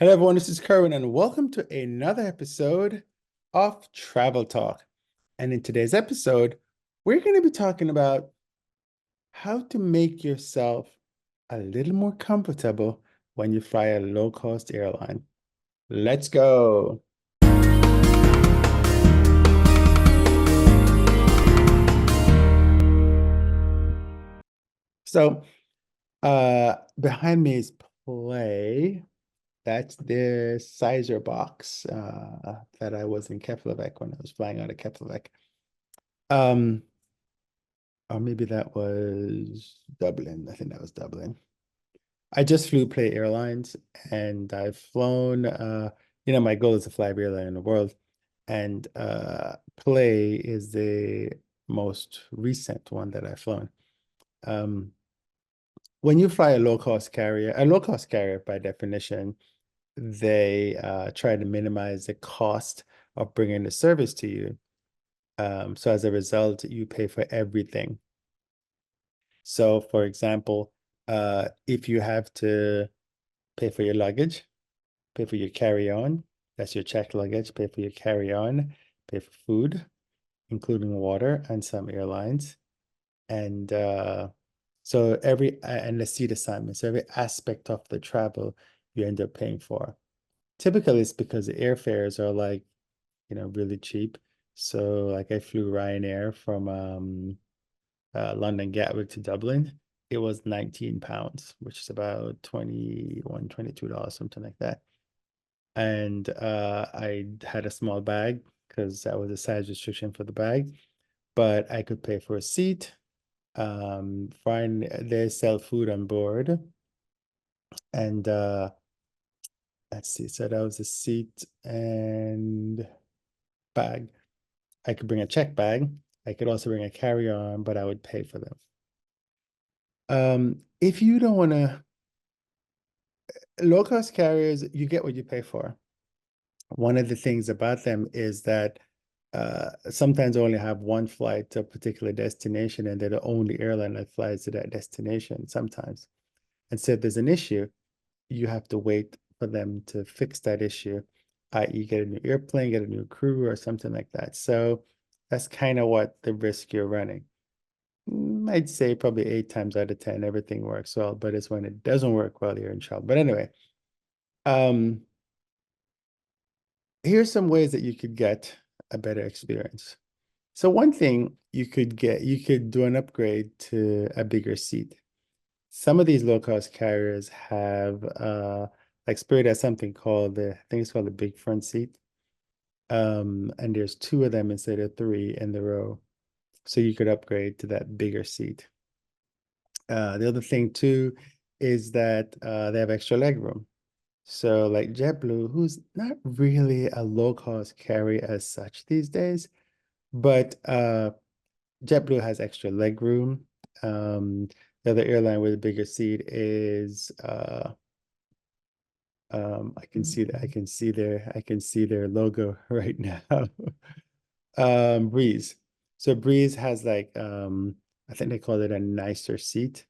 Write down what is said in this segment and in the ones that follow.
Hello, everyone. This is Kerwin, and welcome to another episode of Travel Talk. And in today's episode, we're going to be talking about how to make yourself a little more comfortable when you fly a low-cost airline. Let's go. So, behind me is Play. That's the Sizer box that I was in Keflavik when I was flying out of Keflavik. Um, or maybe that was Dublin. I think that was Dublin. I just flew Play Airlines and I've flown, my goal is to fly every airline in the world. And Play is the most recent one that I've flown. Um, when you fly a low-cost carrier by definition, they try to minimize the cost of bringing the service to you. So as a result, you pay for everything. So for example, if you have to pay for your luggage, pay for your carry-on, that's your checked luggage, pay for your carry-on, pay for food, including water and some airlines. And and the seat assignment. So every aspect of the travel you end up paying for. Typically, it's because the airfares are really cheap. So like I flew Ryanair from London Gatwick to Dublin. It was 19 pounds, which is about $22, something like that. And I had a small bag because that was a size restriction for the bag, but I could pay for a seat. Fine, they sell food on board. And let's see, so that was a seat and bag. I could bring a check bag. I could also bring a carry-on, but I would pay for them. If you don't want to, low-cost carriers, you get what you pay for. One of the things about them is that sometimes they only have one flight to a particular destination, and they're the only airline that flies to that destination sometimes. And so if there's an issue, you have to wait for them to fix that issue, i.e., get a new airplane, get a new crew, or something like that. So that's kind of what the risk you're running. I'd say probably 8 times out of 10, everything works well, but it's when it doesn't work well, you're in trouble. But anyway, um, here's some ways that you could get a better experience. So one thing you could do an upgrade to a bigger seat. Some of these low-cost carriers have like Spirit has something called I think it's called the big front seat. And there's two of them instead of three in the row. So you could upgrade to that bigger seat. The other thing too is that they have extra legroom. So like JetBlue, who's not really a low-cost carrier as such these days, but JetBlue has extra legroom. The other airline with a bigger seat is I can see that I can see their logo right now. Breeze. So Breeze has I think they call it a nicer seat.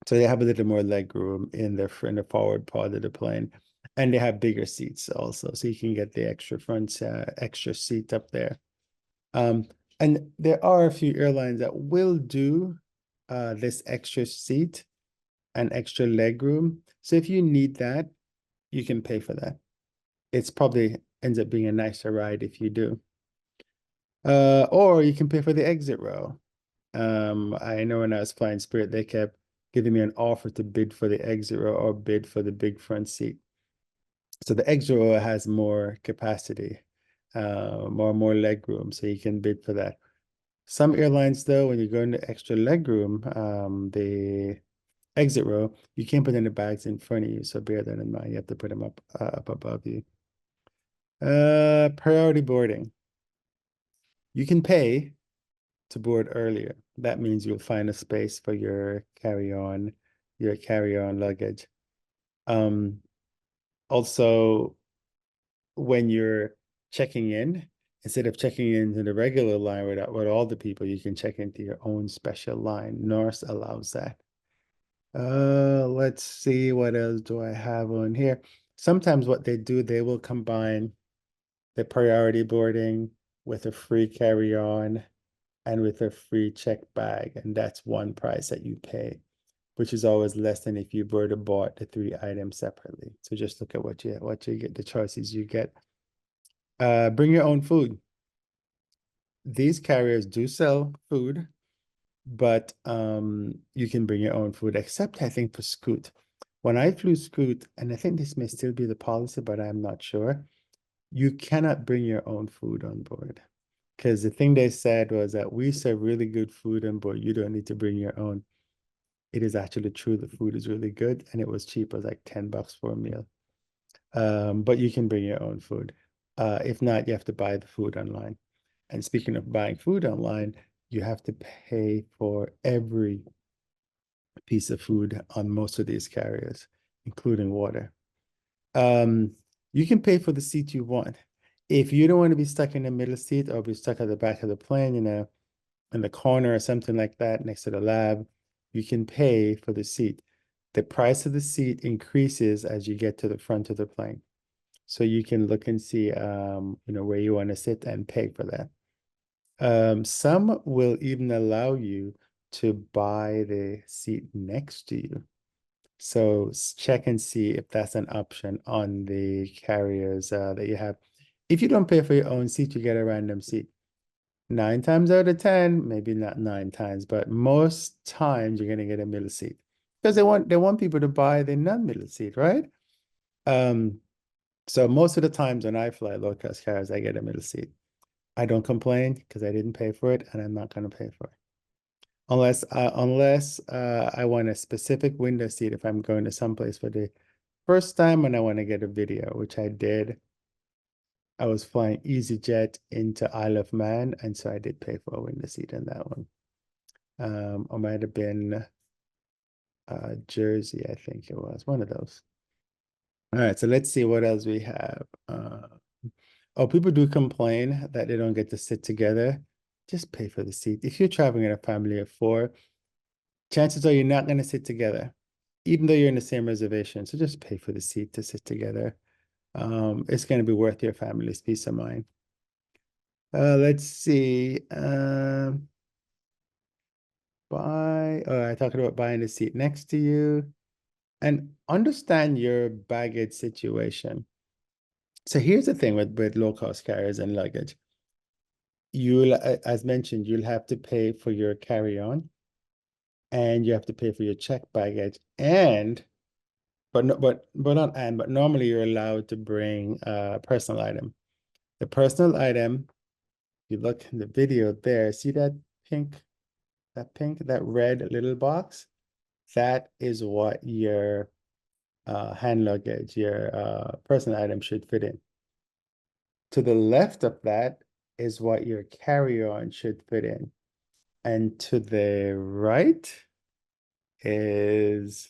So they have a little more leg room in the forward part of the plane. And they have bigger seats also. So you can get the extra seat up there. Um, and there are a few airlines that will do this extra seat and extra leg room. So if you need that, you can pay for that. It's probably ends up being a nicer ride if you do. Or you can pay for the exit row. I know when I was flying Spirit, they kept giving me an offer to bid for the exit row or bid for the big front seat. So the exit row has more capacity, more leg room, so you can bid for that. Some airlines, though, when you go into extra leg room, the exit row, you can't put any bags in front of you, so bear that in mind. You have to put them up above you. Priority boarding. You can pay to board earlier. That means you'll find a space for your carry-on luggage. Also, when you're checking in, instead of checking into the regular line with all the people, you can check into your own special line. Norse allows that. Let's see, what else do I have on here? Sometimes what they do, they will combine the priority boarding with a free carry-on and with a free check bag, and that's one price that you pay, which is always less than if you were to bought the three items separately. So just look at what you get, the choices you get. Bring your own food. These carriers do sell food, but you can bring your own food, except I think for Scoot. When I flew Scoot, and I think this may still be the policy, but I'm not sure, you cannot bring your own food on board. Because the thing they said was that we serve really good food on board. You don't need to bring your own. It is actually true. The food is really good and it was cheap. It was like $10 for a meal. But you can bring your own food. If not, you have to buy the food online. And speaking of buying food online, you have to pay for every piece of food on most of these carriers, including water. Um, you can pay for the seat you want. If you don't want to be stuck in the middle seat or be stuck at the back of the plane, in the corner or something like that next to the lab, you can pay for the seat. The price of the seat increases as you get to the front of the plane. So you can look and see where you want to sit and pay for that. Some will even allow you to buy the seat next to you. So check and see if that's an option on the carriers that you have. If you don't pay for your own seat, you get a random seat. 9 times out of 10, maybe not 9 times, but most times you're gonna get a middle seat because they want people to buy the non-middle seat, right? Um, so most of the times when I fly low cost carriers, I get a middle seat. I don't complain because I didn't pay for it and I'm not gonna pay for it. Unless I want a specific window seat if I'm going to someplace for the first time when I want to get a video, which I did. I was flying EasyJet into Isle of Man, and so I did pay for a window seat in that one. Or might have been Jersey, I think it was one of those. All right, so let's see what else we have. Oh, people do complain that they don't get to sit together. Just pay for the seat. If you're traveling in a family of four, chances are you're not going to sit together, even though you're in the same reservation. So just pay for the seat to sit together. It's going to be worth your family's peace of mind. Let's see. I talked about buying the seat next to you and understand your baggage situation. So here's the thing with low cost carriers and luggage. As mentioned, you'll have to pay for your carry-on and you have to pay for your check baggage and but no, but not and but normally you're allowed to bring a personal item. The personal item, you look in the video there, see that red little box? That is what your hand luggage, your personal item should fit in. To the left of that is what your carry-on should fit in. And to the right is,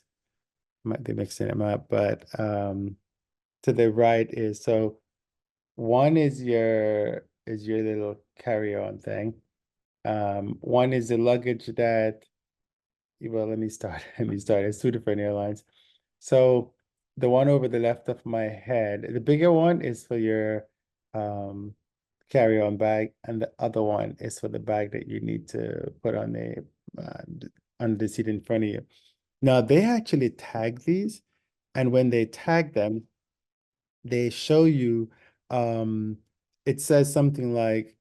might be mixing them up, but to the right is, so one is your little carry-on thing. One is the luggage that, well, let me start. Let me start. It's two different airlines. So the one over the left of my head, the bigger one is for your um, carry-on bag, and the other one is for the bag that you need to put on the seat in front of you. Now they actually tag these, and when they tag them, they show you it says something like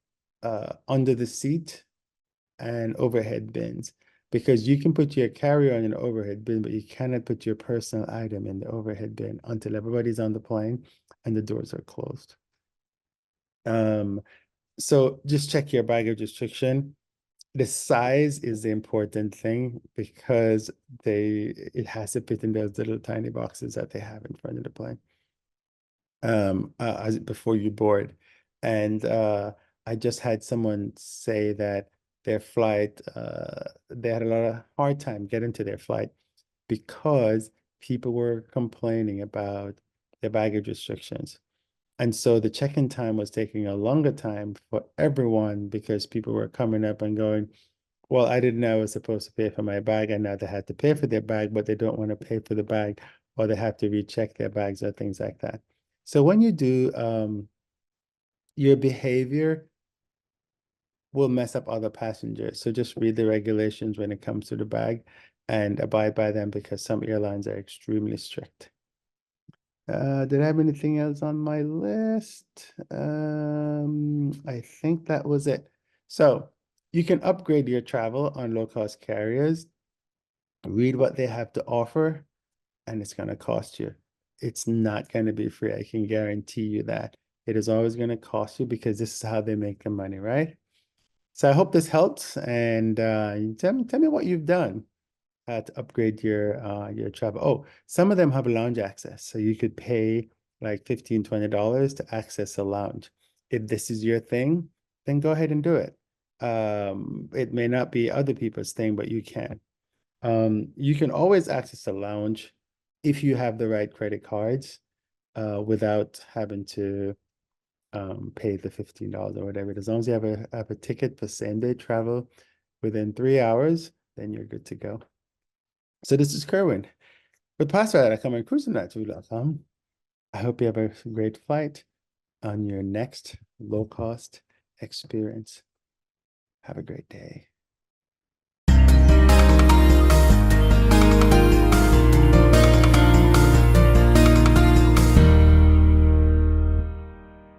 under the seat and overhead bins because you can put your carry-on in the overhead bin, but you cannot put your personal item in the overhead bin until everybody's on the plane and the doors are closed. So just check your baggage restriction. The size is the important thing because it has to fit in those little tiny boxes that they have in front of the plane as before you board. And I just had someone say that their flight, they had a lot of hard time getting to their flight because people were complaining about their baggage restrictions. And so the check-in time was taking a longer time for everyone because people were coming up and going, Well, I didn't know I was supposed to pay for my bag, and now they had to pay for their bag, but they don't want to pay for the bag, or they have to recheck their bags or things like that. So when you do, your behavior will mess up other passengers. So just read the regulations when it comes to the bag and abide by them because some airlines are extremely strict. Did I have anything else on my list? I think that was it. So you can upgrade your travel on low-cost carriers, read what they have to offer, and it's going to cost you. It's not going to be free. I can guarantee you that. It is always going to cost you because this is how they make the money, right? So I hope this helps, and tell me what you've done to upgrade your travel. Oh, some of them have lounge access, so you could pay like $15-20 to access a lounge. If this is your thing, then go ahead and do it. It may not be other people's thing, but you can. You can always access a lounge if you have the right credit cards, without having to pay the $15 or whatever. As long as you have a ticket for same-day travel within 3 hours, then you're good to go. So this is Kerwin with password@comingcruising.com. I hope you have a great flight on your next low-cost experience. Have a great day.